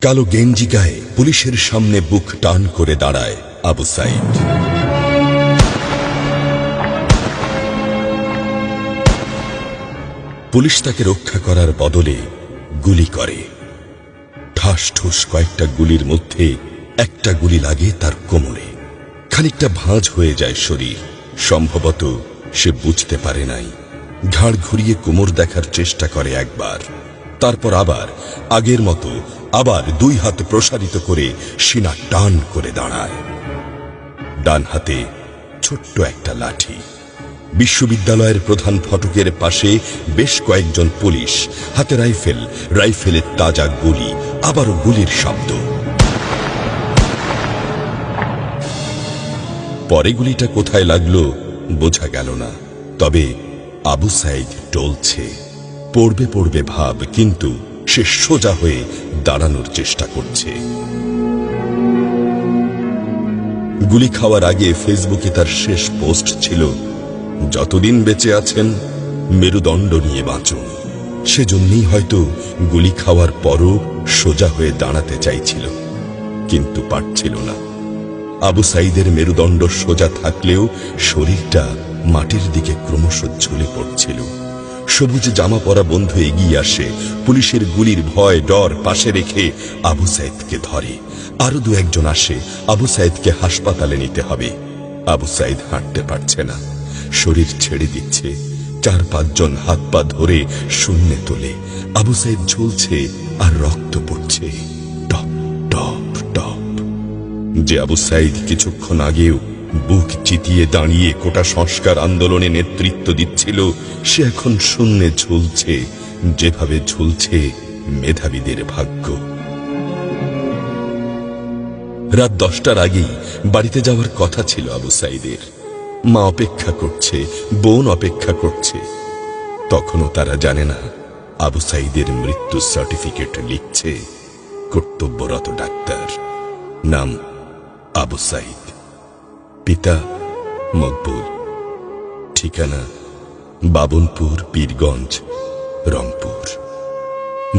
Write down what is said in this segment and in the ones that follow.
কালো গেঞ্জি গায়ে পুলিশের সামনে বুক টান করে দাঁড়ায় আবু সাইদ। পুলিশ তাকে রক্ষা করার বদলে গুলি করে। ঠাস ঠুস কয়েকটা গুলির মধ্যে একটা গুলি লাগে তার কোমরে। খানিকটা ভাঁজ হয়ে যায় শরীর। সম্ভবত সে বুঝতে পারে নাই। ঘাড় ঘুরিয়ে কোমর দেখার চেষ্টা করে একবার, তারপর আবার আগের মতো আবার দুই হাত প্রসারিত করে সিনা টান করে দাঁড়ায়। ডান হাতে ছোট্ট একটা লাঠি। বিশ্ববিদ্যালয়ের প্রধান ফটকের পাশে বেশ কয়েকজন পুলিশ, হাতে রাইফেল, রাইফেলের তাজা গুলি, আবারও গুলির শব্দ। পরে গুলিটা কোথায় লাগলো বোঝা গেল না। তবে আবু সাইদ টলছে। পড়বে পড়বে ভাব, কিন্তু সে সোজা হয়ে দাঁড়ানোর চেষ্টা করছে। গুলি খাওয়ার আগে ফেসবুকে তার শেষ পোস্ট ছিল, যতদিন বেঁচে আছেন মেরুদণ্ড নিয়ে বাঁচুন। সেজন্যই হয়তো গুলি খাওয়ার পরও সোজা হয়ে দাঁড়াতে চাইছিল, কিন্তু পারছিল না। আবু সাইদের মেরুদণ্ড সোজা থাকলেও শরীরটা মাটির দিকে ক্রমশ ঝুলে পড়ছিল। সবুজ জামা পরা বন্ধু এগিয়ে আসে, পুলিশের গুলির ভয় ডর পাশে রেখে আবু সাইদকে ধরে। আরো দু একজন আসে, আবু সাইদকে হাসপাতালে নিতে হবে। আবু সাইদ হাঁটতে পারছে না, শরীর ছেড়ে দিচ্ছে। 4-5 জন হাত পা ধরে শূন্যে তোলে। আবু সাইদ ঝুলছে আর রক্ত পড়ছে টপ টপ টপ। যে আবু সাইদ কিছুক্ষণ আগেও বুক চিতিয়ে দাঁড়িয়ে কোটা সংস্কার আন্দোলনে নেতৃত্ব দিচ্ছিল, সে এখন শূন্যে ঝুলছে, যেভাবে ঝুলছে মেধাবীদের ভাগ্য। রাত 10টার আগেই বাড়িতে যাওয়ার কথা ছিল আবু সাইদের। মা অপেক্ষা করছে, বোন অপেক্ষা করছে। তখনও তারা জানে না আবু সাইদের মৃত্যু সার্টিফিকেট লিখছে কর্তব্যরত ডাক্তার। নাম আবু সাইদ, পিতা মকবুল, ঠিকানা বাবনপুর, পীরগঞ্জ, রংপুর।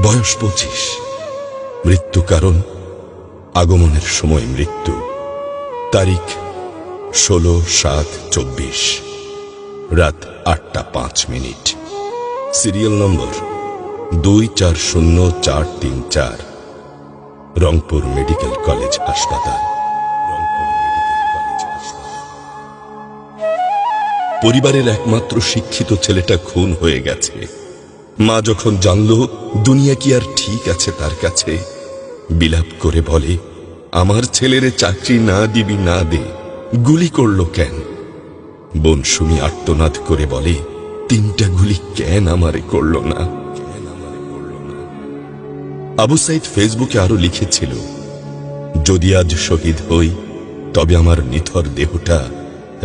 বয়স 25। মৃত্যু কারণ আগমনের সময় মৃত্যু। তারিখ 16/7/24, রাত 8টা 5 minute. Serial number 240434, Rangpur medical college হাসপাতাল। পরিবারের একমাত্র শিক্ষিত ছেলেটা খুন হয়ে গেছে। মা যখন জানল দুনিয়া কি আর ঠিক আছে তার কাছে, বিলাপ করে বলে, আমার ছেলেরে চাকরি না দিবি না দে, গুলি করলো কেন? বোন সুমি আর্তনাদ করে বলে, 3টা গুলি কেন আমারে করলো না? আবু সাইদ ফেসবুকে আরো লিখেছিল, যদি আজ শহীদ হই তবে আমার নিথর দেহটা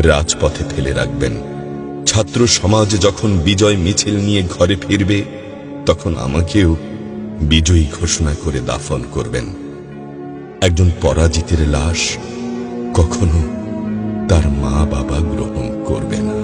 রাজপথে ফেলে রাখবেন। ছাত্র সমাজ যখন বিজয় মিছিল নিয়ে ঘরে ফিরবে, তখন আমাকেও বিজয়ী ঘোষণা করে দাফন করবেন। একজন পরাজিতের লাশ কখনো তার মা বাবা গ্রহণ করবে না।